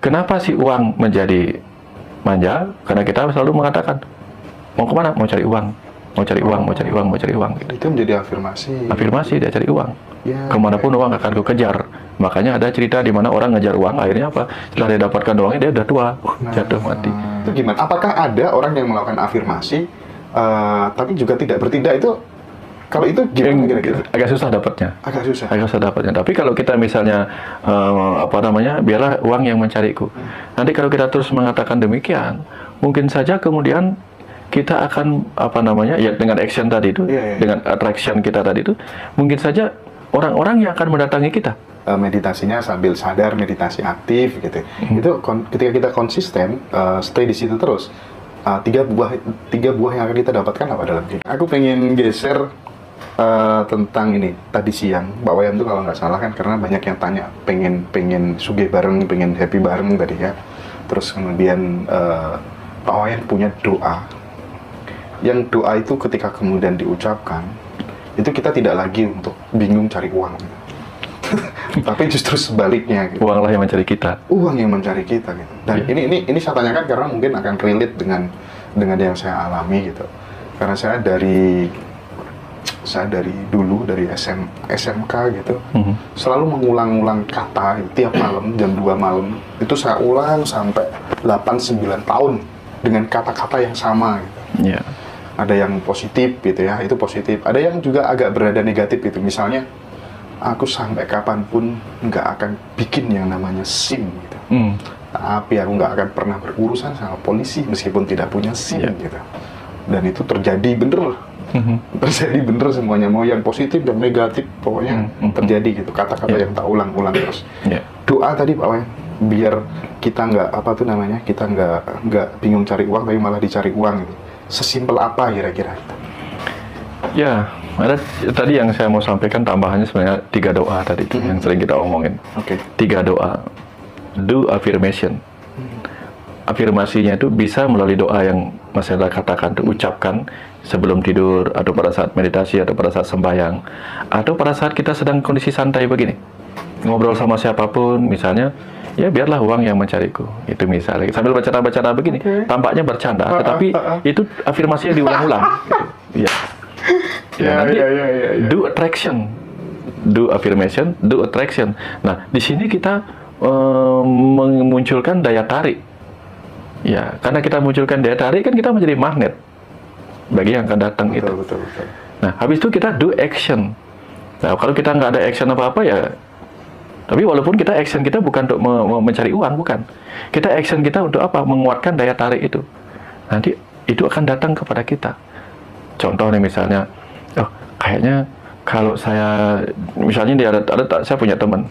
Kenapa sih uang menjadi manja? Karena kita selalu mengatakan, mau kemana? Mau cari uang. Mau cari uang, mau cari uang, mau cari uang. Gitu. Itu menjadi afirmasi. Afirmasi, dia cari uang. Ya, Kemanapun uang akan ku kejar. Makanya ada cerita di mana orang ngejar uang, akhirnya apa? Setelah dia dapatkan uangnya, dia udah tua, jatuh mati. Itu gimana? Apakah ada orang yang melakukan afirmasi, tapi juga tidak bertindak itu? Kalau itu gimana kira-kira? Agak susah dapatnya. Agak susah. Agak susah dapatnya. Tapi kalau kita misalnya biarlah uang yang mencariku. Nanti kalau kita terus mengatakan demikian, mungkin saja kemudian kita akan ya dengan action tadi itu, dengan attraction kita tadi itu, mungkin saja orang-orang yang akan mendatangi kita. Meditasinya sambil sadar, meditasi aktif gitu. Itu ketika kita konsisten, stay di situ terus. Tiga buah yang akan kita dapatkan apa dalam hidup. Aku pengen geser tentang ini tadi siang, Pak Wayan tuh kalau nggak salah kan, karena banyak yang tanya pengen sugih bareng, pengen happy bareng tadi ya. Terus kemudian Pak Wayan punya doa, yang doa itu ketika kemudian diucapkan, itu kita tidak lagi untuk bingung cari uang, tapi justru sebaliknya. Gitu. Uanglah yang mencari kita. Uang yang mencari kita. Gitu. Dan ini saya tanyakan karena mungkin akan relate dengan yang saya alami gitu. Karena saya dari dulu dari SMK gitu, selalu mengulang-ulang kata tiap malam jam 2 malam. Itu saya ulang sampai 8-9 tahun dengan kata-kata yang sama gitu. Yeah. Ada yang positif gitu ya, itu positif. Ada yang juga agak berada negatif gitu. Misalnya, aku sampai kapanpun nggak akan bikin yang namanya SIM gitu. Tapi aku nggak akan pernah berurusan sama polisi meskipun tidak punya SIM gitu. Dan itu terjadi bener. Terjadi bener semuanya, mau yang positif dan negatif pokoknya terjadi gitu. Kata-kata yang tak ulang-ulang terus. Doa tadi Pak Wayan, biar kita kita nggak bingung cari uang tapi malah dicari uang gitu. Sesimpel apa kira-kira? Ya, ada tadi yang saya mau sampaikan tambahannya sebenarnya 3 doa tadi itu yang sering kita omongin. 3 doa. Do affirmation. Afirmasinya itu bisa melalui doa yang Mas Hendra katakan, ucapkan sebelum tidur, atau pada saat meditasi, atau pada saat sembahyang, atau pada saat kita sedang kondisi santai begini, ngobrol sama siapapun, misalnya, ya biarlah uang yang mencariku, itu misalnya sambil bercanda-bercanda begini, tampaknya bercanda, tetapi itu afirmasinya diulang-ulang. Nanti do attraction, do affirmation, do attraction. Nah, di sini kita memunculkan daya tarik. Ya, karena kita munculkan daya tarik kan kita menjadi magnet bagi yang akan datang. Betul. Nah, habis itu kita do action. Nah, kalau kita nggak ada action apa-apa ya. Tapi walaupun kita action kita bukan untuk mencari uang, bukan. Kita action kita untuk apa? Menguatkan daya tarik itu. Nanti itu akan datang kepada kita. Contoh nih misalnya, kayaknya kalau saya, misalnya saya punya teman,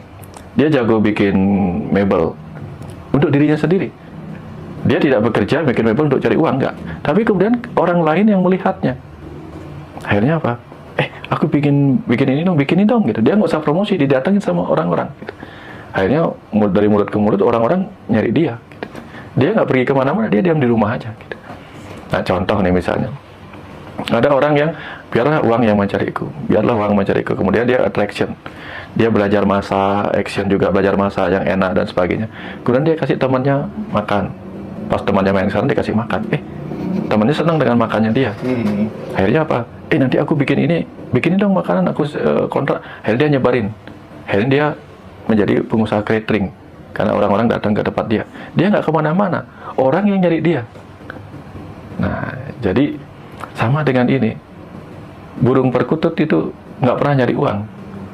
dia jago bikin mebel untuk dirinya sendiri. Dia tidak bekerja bikin mebel untuk cari uang, enggak. Tapi kemudian orang lain yang melihatnya. Akhirnya apa? Aku bikin ini dong gitu. Dia nggak usah promosi, didatengin sama orang-orang gitu. Akhirnya dari mulut ke mulut orang-orang nyari dia gitu. Dia nggak pergi kemana-mana, dia diam di rumah aja gitu. Nah, contoh nih misalnya, ada orang yang biarlah uang yang mencariku, kemudian dia attraction, dia belajar masak, action juga belajar masak yang enak dan sebagainya. Kemudian dia kasih temannya makan, pas temannya main sana dia kasih makan, temannya senang dengan makannya dia. Akhirnya apa? Nanti aku bikinin dong makanan, aku kontrak. Akhirnya dia nyebarin. Akhirnya dia menjadi pengusaha catering karena orang-orang datang ke tempat dia. Dia nggak kemana-mana, orang yang nyari dia. Nah, jadi sama dengan ini. Burung perkutut itu nggak pernah nyari uang,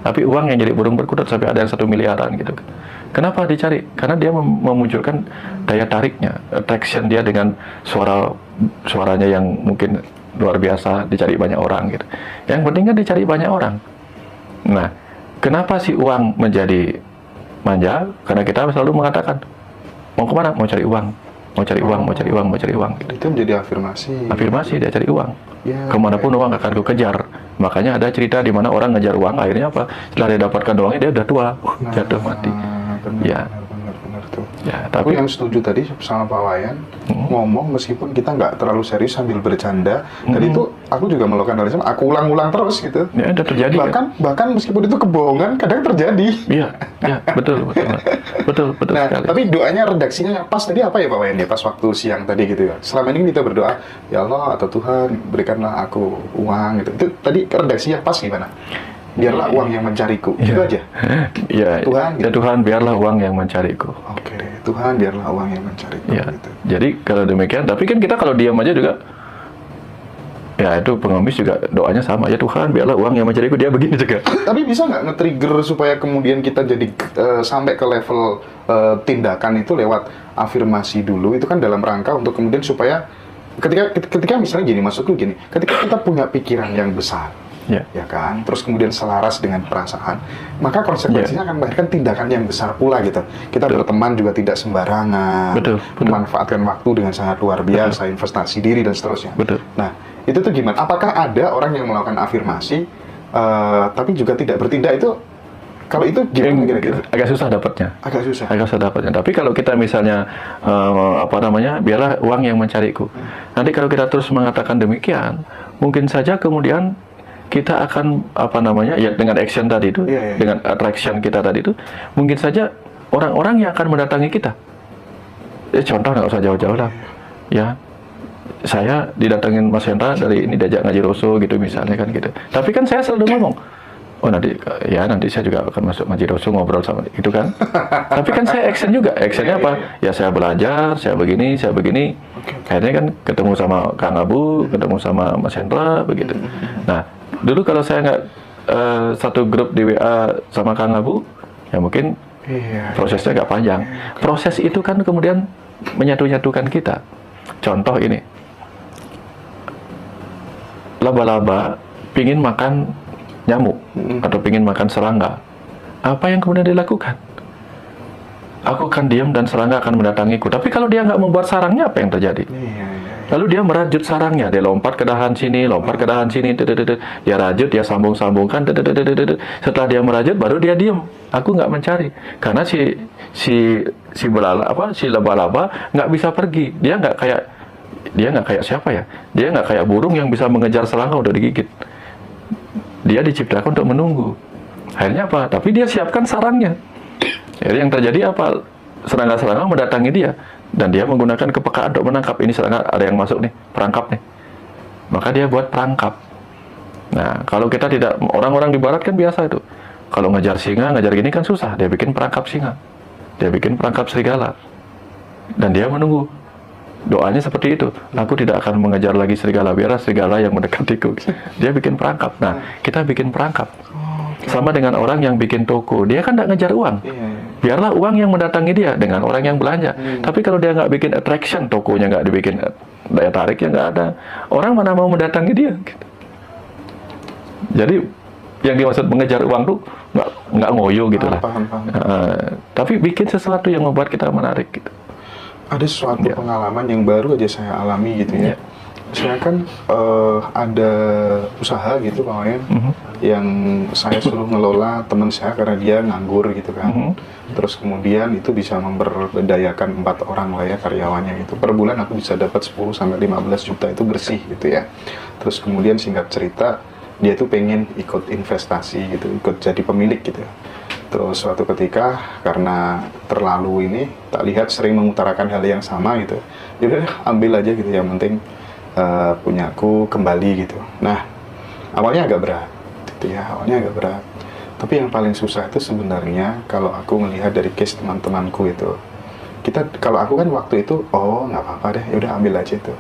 tapi uang yang jadi burung perkutut sampai ada yang 1 miliaran gitu. Kenapa dicari? Karena dia memunculkan daya tariknya, attraction dia dengan suaranya yang mungkin luar biasa, dicari banyak orang gitu. Yang penting kan dicari banyak orang. Nah, kenapa sih uang menjadi manja? Karena kita selalu mengatakan, mau kemana? Mau cari uang. Mau cari uang, mau cari uang, mau cari uang gitu. Itu menjadi afirmasi. Afirmasi, dia cari uang. Kemanapun uang akan ku kejar. Makanya ada cerita di mana orang ngejar uang, akhirnya apa? Setelah dia dapatkan uangnya, dia udah tua, jatuh mati. Benar tuh. Ya, tapi yang setuju tadi sama Pak Wayan ngomong, meskipun kita nggak terlalu serius sambil bercanda, dan itu aku juga melakukan hal yang sama, aku ulang-ulang terus gitu. Ya, ada terjadi bahkan meskipun itu kebohongan kadang terjadi. Iya, ya, betul Nah, sekali. tapi doanya redaksinya pas tadi apa ya Pak Wayan ya, pas waktu siang tadi gitu ya. Selama ini kita berdoa, ya Allah atau Tuhan berikanlah aku uang gitu. Itu tadi redaksinya pas gimana? Biarlah uang yang mencariku, itu aja. Ya, Tuhan, ya Tuhan biarlah uang yang mencariku. Oke, Tuhan biarlah uang yang mencariku. Ya, gitu. jadi kalau demikian, tapi kan kita kalau diam aja juga, ya itu pengemis juga doanya sama, ya Tuhan biarlah uang yang mencariku, dia begini juga. Tapi bisa nggak nge-trigger supaya kemudian kita jadi sampai ke level tindakan itu lewat afirmasi dulu, itu kan dalam rangka untuk kemudian supaya ketika misalnya gini, maksudku gini, ketika kita punya pikiran yang besar, ya kan, terus kemudian selaras dengan perasaan, maka konsekuensinya akan melahirkan tindakan yang besar pula gitu. Kita berteman juga tidak sembarangan, memanfaatkan waktu dengan sangat luar biasa, investasi diri dan seterusnya. Nah, itu tuh gimana? Apakah ada orang yang melakukan afirmasi tapi juga tidak bertindak? Itu kalau itu gimana kira-kira? Agak susah dapatnya. Agak susah dapatnya. Tapi kalau kita misalnya biarlah uang yang mencariku. Nanti kalau kita terus mengatakan demikian, mungkin saja kemudian kita akan ya dengan action tadi itu, dengan attraction kita tadi itu, mungkin saja orang-orang yang akan mendatangi kita. Contoh nggak usah jauh-jauh lah, ya. Saya didatengin Mas Hendra dari ini diajak ngaji Roso gitu misalnya kan gitu. Tapi kan saya selalu ngomong, oh nanti saya juga akan masuk ngaji Roso ngobrol sama itu kan. Tapi kan saya action juga. Actionnya apa? Ya saya belajar, saya begini. Akhirnya kan ketemu sama Kang Abu, ketemu sama Mas Hendra begitu. Nah, dulu kalau saya nggak satu grup di WA sama Kang Abu, ya mungkin prosesnya nggak panjang. Proses itu kan kemudian menyatu-nyatukan kita. Contoh ini, laba-laba pingin makan nyamuk atau pingin makan serangga. Apa yang kemudian dilakukan? Aku akan diam dan serangga akan mendatangiku. Tapi kalau dia nggak membuat sarangnya, apa yang terjadi? Lalu dia merajut sarangnya, dia lompat ke dahan sini, dia rajut, dia sambung-sambungkan, setelah dia merajut, baru dia diam. Aku nggak mencari, karena si laba-laba nggak bisa pergi. Dia nggak kayak siapa ya? Dia nggak kayak burung yang bisa mengejar serangga udah digigit. Dia diciptakan untuk menunggu. Akhirnya apa? Tapi dia siapkan sarangnya. Jadi yang terjadi apa? Serangga-serangga mendatangi dia. Dan dia menggunakan kepekaan untuk menangkap. Ini serangga, ada yang masuk nih, perangkap nih. Maka dia buat perangkap. Nah, kalau kita tidak, orang-orang di barat kan biasa itu. Kalau ngejar singa, ngejar gini kan susah. Dia bikin perangkap singa. Dia bikin perangkap serigala. Dan dia menunggu. Doanya seperti itu. Aku tidak akan mengejar lagi serigala, biarlah serigala yang mendekatiku. Dia bikin perangkap. Nah, kita bikin perangkap. Sama dengan orang yang bikin toko. Dia kan tidak ngejar uang. Biarlah uang yang mendatangi dia dengan orang yang belanja. Tapi kalau dia nggak bikin attraction, tokonya nggak dibikin daya tariknya nggak ada. Orang mana mau mendatangi dia? Gitu. Jadi yang dimaksud mengejar uang tuh nggak ngoyo gitu lah. Tapi bikin sesuatu yang membuat kita menarik. Gitu. Ada suatu pengalaman yang baru aja saya alami gitu ya. Saya kan ada usaha gitu Pak Wayan, yang saya suruh ngelola teman saya karena dia nganggur gitu kan. Terus kemudian itu bisa memberdayakan 4 orang lah ya karyawannya gitu. Per bulan aku bisa dapat 10-15 juta itu bersih gitu ya. Terus kemudian singkat cerita, dia tuh pengen ikut investasi gitu, ikut jadi pemilik gitu. Terus suatu ketika karena terlalu ini, tak lihat sering mengutarakan hal yang sama gitu. Yaudah ambil aja gitu, yang penting punyaku kembali gitu. Nah, awalnya agak berat gitu ya, tapi yang paling susah itu sebenarnya kalau aku melihat dari case teman-temanku itu, kalau aku kan waktu itu, oh nggak apa-apa deh, yaudah ambil aja itu,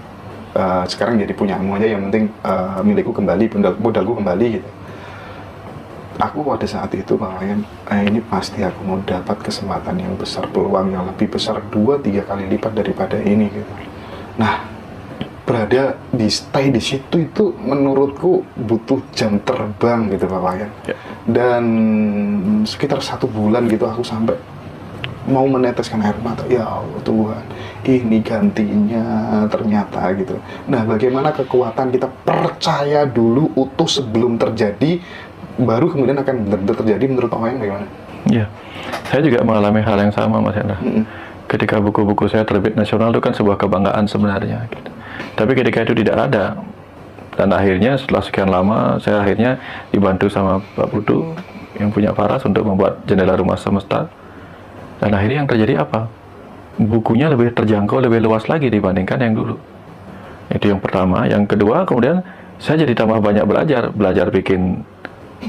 sekarang jadi punyamu aja, yang penting milikku kembali, modalku kembali gitu. Aku pada saat itu Pak Wayan, ini pasti aku mau dapat kesempatan yang besar, peluang yang lebih besar 2-3 kali lipat daripada ini gitu. Nah, stay di situ itu menurutku butuh jam terbang gitu Pak Wayan. Dan sekitar 1 bulan gitu aku sampai mau meneteskan air mata. Ya Allah Tuhan, ini gantinya ternyata gitu. Nah, bagaimana kekuatan kita percaya dulu utuh sebelum terjadi, baru kemudian akan benar-benar terjadi. Menurut Pak Wayan bagaimana? Ya, saya juga mengalami hal yang sama Mas Hendra. Ketika buku-buku saya terbit nasional itu kan sebuah kebanggaan sebenarnya gitu. Tapi ketika itu tidak ada, Dan akhirnya setelah sekian lama, saya akhirnya dibantu sama Pak Putu yang punya Faras untuk membuat Jendela Rumah Semesta. Dan akhirnya yang terjadi apa? Bukunya lebih terjangkau, lebih luas lagi dibandingkan yang dulu. Itu yang pertama. Yang kedua, kemudian saya jadi tambah banyak belajar bikin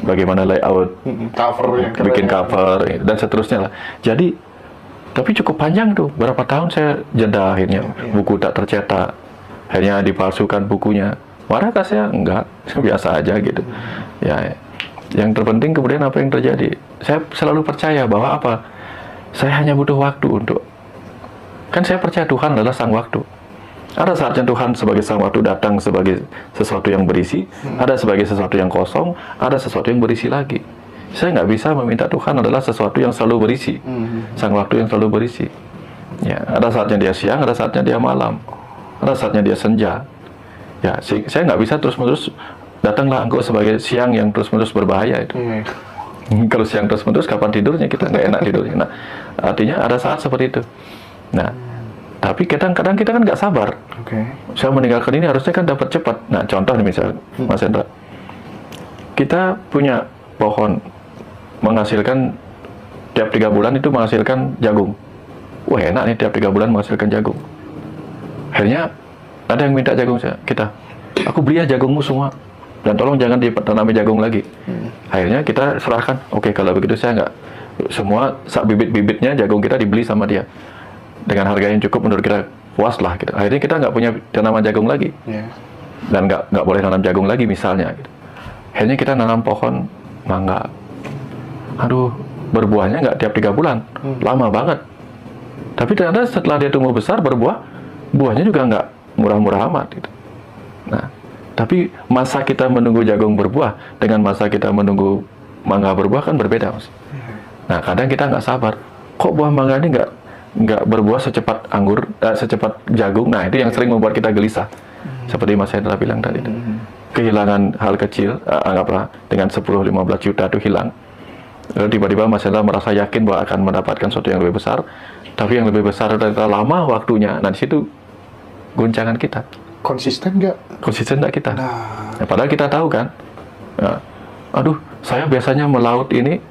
bagaimana layout, bikin cover, dan seterusnya lah. Jadi, tapi cukup panjang tuh. Berapa tahun saya jeda akhirnya. Buku tak tercetak. Akhirnya dipalsukan bukunya. Marahkah saya? Enggak, biasa aja gitu. Ya, yang terpenting kemudian apa yang terjadi? Saya selalu percaya bahwa apa? Saya hanya butuh waktu untuk. Kan saya percaya Tuhan adalah sang waktu. Ada saatnya Tuhan sebagai sang waktu datang sebagai sesuatu yang berisi, ada sebagai sesuatu yang kosong, ada sesuatu yang berisi lagi. Saya nggak bisa meminta Tuhan adalah sesuatu yang selalu berisi, sang waktu yang selalu berisi. Ya, ada saatnya dia siang, ada saatnya dia malam, ada saatnya dia senja. Ya, saya nggak bisa terus-menerus datanglah engkau sebagai siang yang terus-menerus berbahaya itu. Kalau siang terus-menerus kapan tidurnya, kita nggak enak tidurnya. Nah, artinya ada saat seperti itu. Nah, tapi kadang-kadang kita kan nggak sabar. Saya meninggalkan ini harusnya kan dapat cepat. Nah, contoh nih misalnya, Mas Hendra, kita punya pohon menghasilkan tiap 3 bulan itu menghasilkan jagung. Wah, enak nih tiap 3 bulan menghasilkan jagung. Akhirnya ada yang minta jagung kita. Aku beli ya jagungmu semua. Dan tolong jangan ditanami jagung lagi. Akhirnya kita serahkan. Oke, kalau begitu saya nggak. Semua bibit-bibitnya jagung kita dibeli sama dia. Dengan harga yang cukup menurut kita puas lah. Gitu. Akhirnya kita nggak punya tanaman jagung lagi. Dan nggak boleh nanam jagung lagi misalnya. Gitu. Akhirnya kita nanam pohon mangga. Aduh, berbuahnya nggak tiap 3 bulan. Lama banget. Tapi ternyata setelah dia tumbuh besar, berbuah, buahnya juga nggak murah-murah amat. Gitu. Nah, tapi masa kita menunggu jagung berbuah dengan masa kita menunggu mangga berbuah kan berbeda, Mas. Nah, kadang kita nggak sabar. Kok buah mangga ini nggak berbuah secepat secepat jagung? Nah, itu yang sering membuat kita gelisah. Seperti Mas Hendra bilang tadi. Kehilangan hal kecil, anggaplah dengan 10-15 juta itu hilang. Lalu tiba-tiba Mas Hendra merasa yakin bahwa akan mendapatkan sesuatu yang lebih besar. Tapi yang lebih besar ternyata lama waktunya. Nah, di situ guncangan kita. Konsisten nggak kita? Nah, padahal kita tahu kan, aduh, saya biasanya melaut ini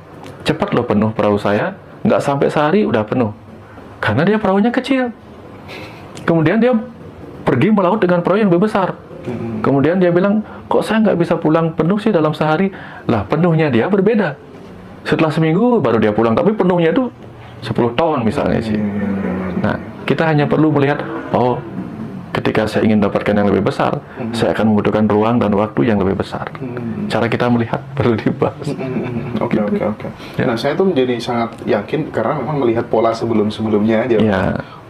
cepat loh penuh perahu saya, nggak sampai sehari udah penuh, karena dia perahunya kecil. Kemudian dia pergi melaut dengan perahu yang lebih besar. Kemudian dia bilang, kok saya nggak bisa pulang penuh sih dalam sehari? Lah, penuhnya dia berbeda. Setelah seminggu baru dia pulang, tapi penuhnya itu 10 ton misalnya sih. Nah, kita hanya perlu melihat, oh, ketika saya ingin dapatkan yang lebih besar, saya akan membutuhkan ruang dan waktu yang lebih besar. Cara kita melihat perlu dibahas. Oke. Nah, saya tuh menjadi sangat yakin karena memang melihat pola sebelum-sebelumnya aja.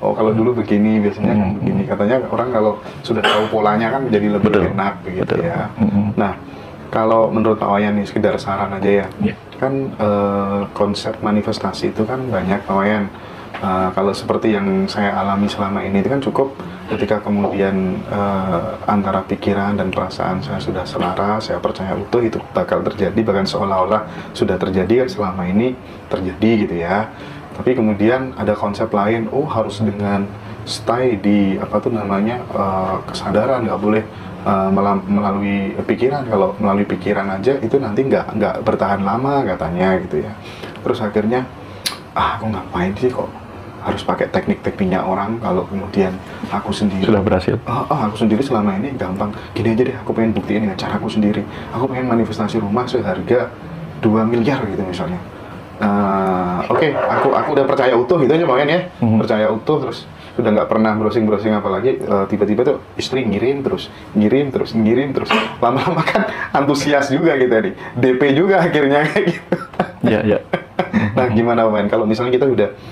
Oh, kalau dulu begini, biasanya kan begini. Katanya orang kalau sudah tahu polanya kan menjadi lebih enak begitu ya. Nah, kalau menurut Pak Wayan nih, sekedar saran aja ya. Kan konsep manifestasi itu kan banyak, Pak Wayan. Kalau seperti yang saya alami selama ini itu kan cukup ketika kemudian antara pikiran dan perasaan saya sudah selaras, saya percaya utuh itu bakal terjadi, bahkan seolah-olah sudah terjadi kan selama ini terjadi gitu ya. Tapi kemudian ada konsep lain, oh harus dengan stay di apa tuh namanya kesadaran, nggak boleh melalui pikiran. Kalau melalui pikiran aja itu nanti nggak bertahan lama katanya gitu ya. Terus akhirnya aku ngapain sih kok harus pakai teknik-tekniknya orang kalau kemudian aku sendiri sudah berhasil. Aku sendiri selama ini gampang. Gini aja deh, aku pengen buktiin dengan cara aku sendiri. Aku pengen manifestasi rumah seharga 2 miliar gitu misalnya. Oke, aku udah percaya utuh gitu aja Wayan ya. Percaya utuh, terus sudah nggak pernah browsing apalagi. Tiba-tiba tuh istri ngirim terus. Lama-lama kan antusias juga kita nih. DP juga akhirnya kayak gitu. Iya. Nah, gimana Wayan? Kalau misalnya kita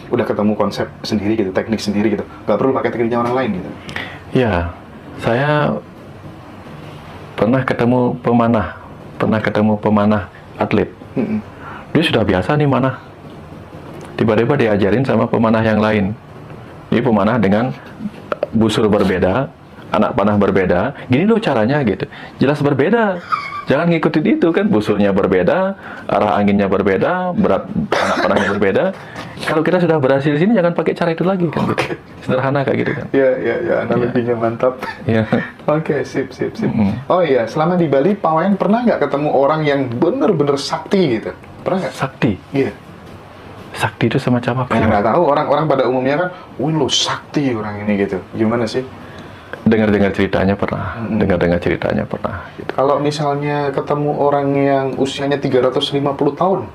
udah ketemu konsep sendiri gitu, teknik sendiri gitu, nggak perlu pakai tekniknya orang lain gitu. Ya, saya pernah ketemu pemanah atlet. Dia sudah biasa nih manah. Tiba-tiba diajarin sama pemanah yang lain. Ini pemanah dengan busur berbeda, anak panah berbeda. Gini loh caranya gitu. Jelas berbeda. Jangan ngikutin itu kan, busurnya berbeda, arah anginnya berbeda, berat anak panahnya berbeda. Kalau kita sudah berhasil di sini, jangan pakai cara itu lagi kan. Gitu. Sederhana kayak gitu kan. Ya, analoginya mantap. Ya. Oke, sip. Oh iya, selama di Bali, Pak Wayan pernah nggak ketemu orang yang bener-bener sakti gitu? Pernah nggak? Sakti? Iya. Sakti itu semacam apa? Ya nggak tahu, orang-orang pada umumnya kan, wih lo sakti orang ini gitu. Gimana sih? Dengar-dengar ceritanya pernah. Dengar-dengar ceritanya pernah. Gitu. Kalau misalnya ketemu orang yang usianya 350 tahun,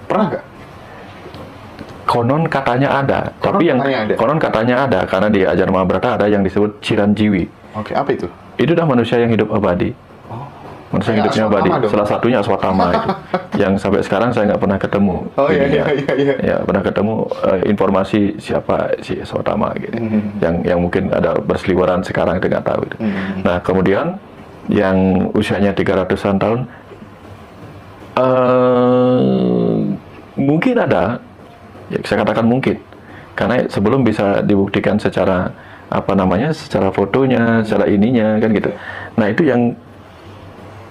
pernah nggak? Konon katanya ada, konon katanya ada karena di Ajar Mahabharata ada yang disebut Ciranjiwi. Oke, apa itu? Itu dah manusia yang hidup abadi. Manusia yang hidupnya abadi. Salah satunya Aswatthama itu, yang sampai sekarang saya nggak pernah ketemu. Oh iya. Ya, pernah ketemu informasi siapa si Aswatthama gitu. Yang mungkin ada berseliweran sekarang itu nggak tahu. Gitu. Nah kemudian yang usianya 300-an tahun, mungkin ada. Ya, saya katakan mungkin, karena sebelum bisa dibuktikan secara secara fotonya, secara ininya kan gitu. Nah itu yang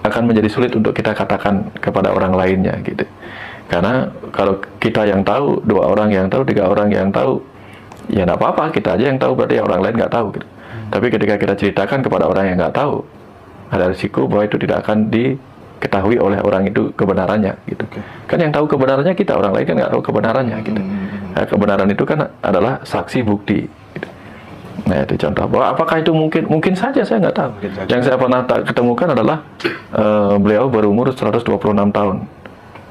akan menjadi sulit untuk kita katakan kepada orang lainnya gitu. Karena kalau kita yang tahu, 2 orang yang tahu, 3 orang yang tahu, ya nggak apa-apa, kita aja yang tahu, berarti orang lain nggak tahu gitu. Tapi ketika kita ceritakan kepada orang yang nggak tahu, ada risiko bahwa itu tidak akan diketahui oleh orang itu kebenarannya gitu. Kan yang tahu kebenarannya kita, orang lain kan nggak tahu kebenarannya gitu. Nah, kebenaran itu kan adalah saksi bukti gitu. Nah itu contoh bahwa apakah itu mungkin saja, saya nggak tahu. Yang saya pernah ketemukan adalah beliau berumur 126 tahun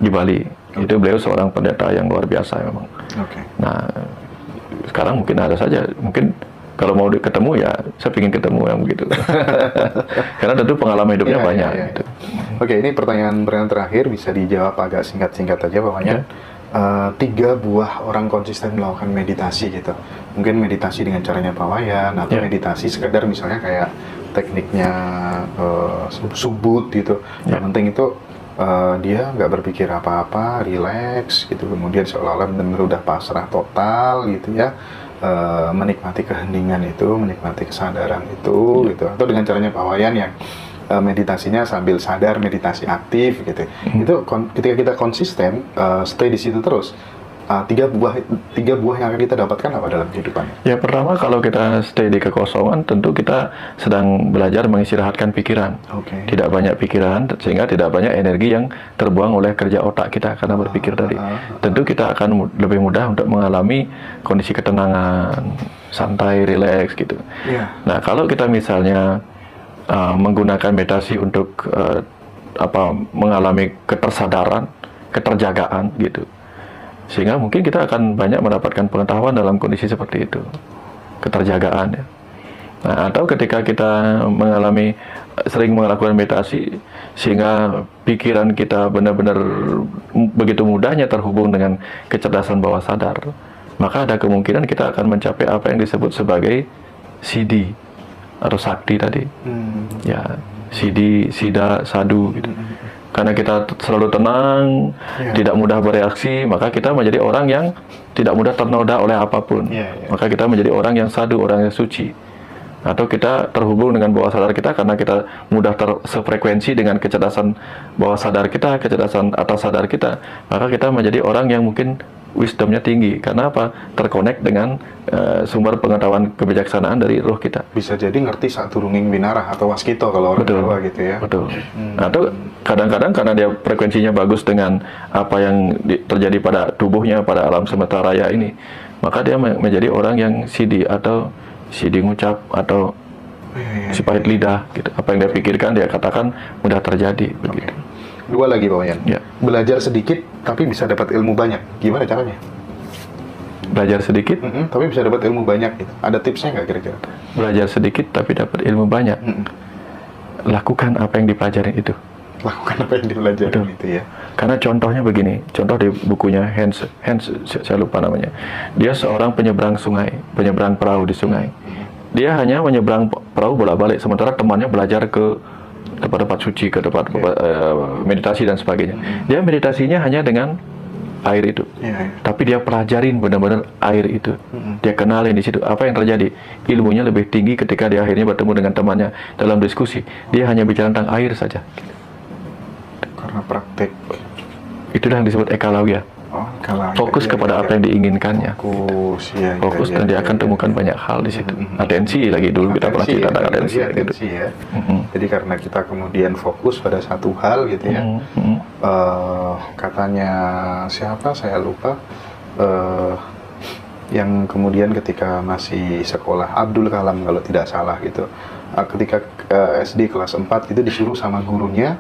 di Bali. Itu beliau seorang pendeta yang luar biasa memang. Nah sekarang mungkin ada saja, mungkin kalau mau ketemu ya saya ingin ketemu yang begitu. Karena tentu pengalaman hidupnya banyak. Gitu. Oke, ini pertanyaan terakhir, bisa dijawab agak singkat-singkat aja Bapaknya. 3 buah orang konsisten melakukan meditasi gitu. Mungkin meditasi dengan caranya Pak Wayan, atau meditasi sekedar misalnya kayak tekniknya subut gitu. Yang penting itu dia nggak berpikir apa-apa, relax gitu. Kemudian seolah-olah benar-benar udah pasrah total gitu ya. Menikmati keheningan itu, menikmati kesadaran itu gitu. Atau dengan caranya Pak Wayan yang meditasinya sambil sadar, meditasi aktif gitu. Itu ketika kita konsisten stay di situ terus, 3 buah yang akan kita dapatkan apa dalam kehidupan? Ya pertama, kalau kita stay di kekosongan, tentu kita sedang belajar mengistirahatkan pikiran. Tidak banyak pikiran, sehingga tidak banyak energi yang terbuang oleh kerja otak kita karena berpikir tadi. Tentu kita akan lebih mudah untuk mengalami kondisi ketenangan, santai, rileks gitu. Nah kalau kita misalnya menggunakan meditasi untuk mengalami ketersadaran, keterjagaan gitu, sehingga mungkin kita akan banyak mendapatkan pengetahuan dalam kondisi seperti itu, keterjagaan ya. Nah, atau ketika kita sering melakukan meditasi sehingga pikiran kita benar-benar begitu mudahnya terhubung dengan kecerdasan bawah sadar, maka ada kemungkinan kita akan mencapai apa yang disebut sebagai CD atau sakti tadi. Ya, CD, sida, sadu gitu. Karena kita selalu tenang, tidak mudah bereaksi, maka kita menjadi orang yang tidak mudah ternoda oleh apapun. Maka kita menjadi orang yang sadu, orang yang suci. Atau kita terhubung dengan bawah sadar kita karena kita mudah sefrekuensi dengan kecerdasan bawah sadar kita, kecerdasan atas sadar kita. Maka kita menjadi orang yang mungkin wisdomnya tinggi. Karena apa? Terkonek dengan sumber pengetahuan kebijaksanaan dari roh kita. Bisa jadi ngerti saturunging binarah atau waskito kalau orang Jawa gitu ya. Betul. Atau kadang-kadang karena dia frekuensinya bagus dengan apa yang terjadi pada tubuhnya, pada alam semesta raya ini, maka dia menjadi orang yang sidi atau sidi ngucap atau si pahit lidah gitu. Apa yang dia pikirkan, dia katakan mudah terjadi begitu. 2 lagi Pak Wayan. Belajar sedikit tapi bisa dapat ilmu banyak. Gimana caranya? Belajar sedikit tapi bisa dapat ilmu banyak gitu. Ada tipsnya nggak kira-kira? Belajar sedikit tapi dapat ilmu banyak. Lakukan apa yang dipelajari itu. Lakukan apa yang dipelajari itu ya. Karena contohnya begini, contoh di bukunya Hans, saya lupa namanya. Dia seorang penyeberang sungai, penyeberang perahu di sungai. Dia hanya menyeberang perahu bolak-balik, sementara temannya belajar ke tempat-tempat suci, ke tempat meditasi dan sebagainya. Dia meditasinya hanya dengan air itu, tapi dia pelajarin benar-benar air itu. Dia kenalin di situ apa yang terjadi. Ilmunya lebih tinggi ketika dia akhirnya bertemu dengan temannya dalam diskusi. Dia hanya bicara tentang air saja. Karena praktek. Itulah yang disebut ekalauya. Fokus kepada apa yang diinginkannya. Fokus, fokus dan dia akan temukan banyak hal di situ. Atensi lagi dulu kita pernah cerita tentang atensi. Atensi ya. Jadi karena kita kemudian fokus pada satu hal gitu ya. Katanya siapa saya lupa. Yang kemudian ketika masih sekolah, Abdul Kalam kalau tidak salah gitu, ketika SD kelas 4 itu disuruh sama gurunya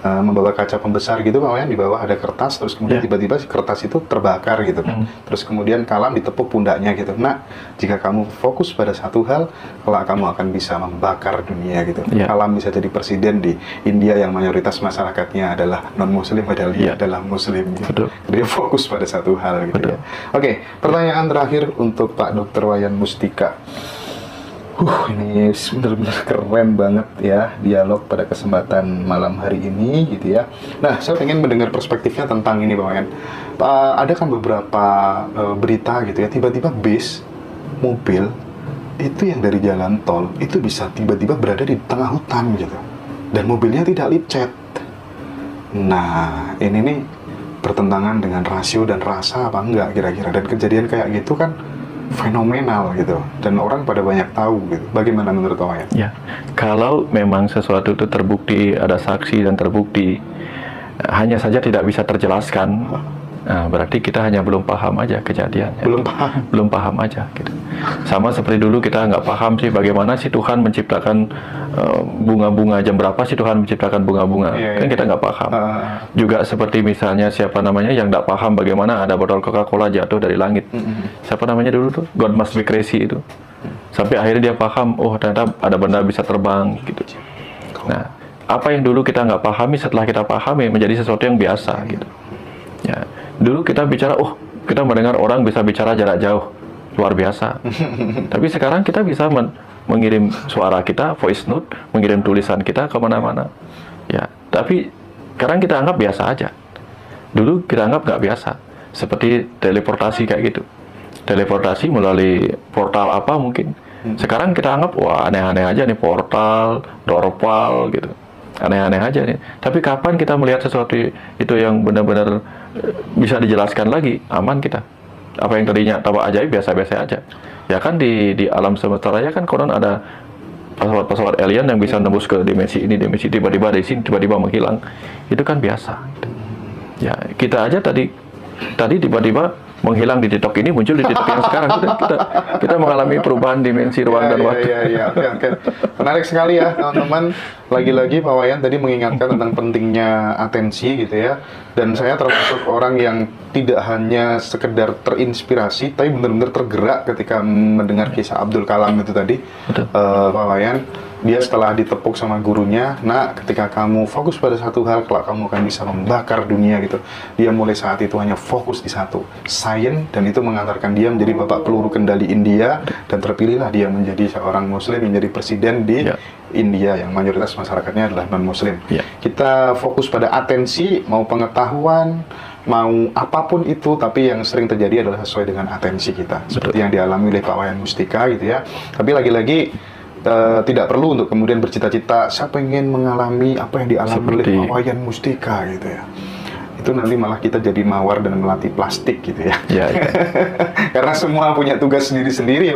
membawa kaca pembesar gitu, Pak Wayan, di bawah ada kertas, terus kemudian tiba-tiba si kertas itu terbakar gitu kan, terus kemudian Kalam ditepuk pundaknya gitu. Nah, jika kamu fokus pada satu hal, kelak kamu akan bisa membakar dunia gitu. Kalam bisa jadi presiden di India yang mayoritas masyarakatnya adalah non-muslim, padahal dia adalah muslim gitu. Dia fokus pada satu hal gitu ya. Oke, pertanyaan terakhir untuk Pak Dr. Wayan Mustika. Ini benar-benar keren banget ya dialog pada kesempatan malam hari ini gitu ya. Nah, saya pengen mendengar perspektifnya tentang ini, Pak Wayan. Ada kan beberapa berita gitu ya, tiba-tiba bis, mobil itu yang dari jalan tol itu bisa tiba-tiba berada di tengah hutan gitu, dan mobilnya tidak licet. Nah, ini nih bertentangan dengan rasio dan rasa apa enggak kira-kira, dan kejadian kayak gitu kan fenomenal gitu, dan orang pada banyak tahu gitu. Bagaimana menurut Pak Wayan? Ya, kalau memang sesuatu itu terbukti, ada saksi dan terbukti, hanya saja tidak bisa terjelaskan, nah, berarti kita hanya belum paham aja kejadiannya. Belum paham aja gitu. Sama seperti dulu kita nggak paham sih bagaimana sih Tuhan menciptakan bunga-bunga, jam berapa sih Tuhan menciptakan bunga-bunga, kan kita nggak paham. Juga seperti misalnya siapa namanya yang nggak paham bagaimana ada botol Coca-Cola jatuh dari langit. Siapa namanya dulu tuh? God Must Be Crazy itu. Sampai akhirnya dia paham, oh ternyata ada benda bisa terbang gitu. Nah, apa yang dulu kita nggak pahami setelah kita pahami menjadi sesuatu yang biasa gitu. Ya, dulu kita bicara, oh kita mendengar orang bisa bicara jarak jauh, luar biasa. Tapi sekarang kita bisa mengirim suara kita, voice note, mengirim tulisan kita kemana-mana. Ya, tapi sekarang kita anggap biasa aja. Dulu kita anggap nggak biasa, seperti teleportasi kayak gitu. Teleportasi melalui portal apa mungkin. Sekarang kita anggap, wah aneh-aneh aja nih, portal, dorpal gitu. Aneh-aneh aja nih. Tapi kapan kita melihat sesuatu itu yang benar-benar bisa dijelaskan lagi, aman kita. Apa yang tadinya tampak ajaib, biasa-biasa aja. Ya kan di alam semesta raya kan konon ada pesawat-pesawat alien yang bisa nembus ke dimensi ini, dimensi tiba-tiba dari sini, tiba-tiba menghilang. Itu kan biasa. Ya, kita aja tadi tiba-tiba menghilang di titik ini, muncul di titik yang sekarang. Kita mengalami perubahan dimensi ruang dan waktu. Oke. Menarik sekali ya teman-teman. Lagi-lagi Pak Wayan tadi mengingatkan tentang pentingnya atensi gitu ya. Dan saya termasuk orang yang tidak hanya sekedar terinspirasi, tapi benar-benar tergerak ketika mendengar kisah Abdul Kalam itu tadi. Pak Wayan, dia setelah ditepuk sama gurunya, nah ketika kamu fokus pada satu hal, kelak kamu akan bisa membakar dunia gitu. Dia mulai saat itu hanya fokus di satu, sains, dan itu mengantarkan dia menjadi bapak peluru kendali India, dan terpilihlah dia menjadi seorang muslim, menjadi presiden di India yang mayoritas masyarakatnya adalah non-muslim. Kita fokus pada atensi, mau pengetahuan, mau apapun itu, tapi yang sering terjadi adalah sesuai dengan atensi kita. Seperti yang dialami oleh Pak Wayan Mustika gitu ya. Tapi lagi-lagi tidak perlu untuk kemudian bercita-cita saya pengen mengalami apa yang dialami oleh Pak Wayan Mustika gitu ya. Itu nanti malah kita jadi mawar dan melatih plastik gitu ya. Karena semua punya tugas sendiri-sendiri.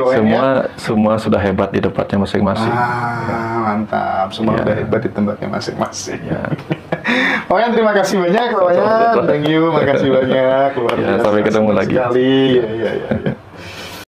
Semua sudah hebat di tempatnya masing-masing. Mantap. Semua sudah hebat di tempatnya masing-masing. Pak Wayan, terima kasih banyak Pak Wayan. Thank you, makasih banyak. Luar biasa. Sampai ketemu lagi. Sekali.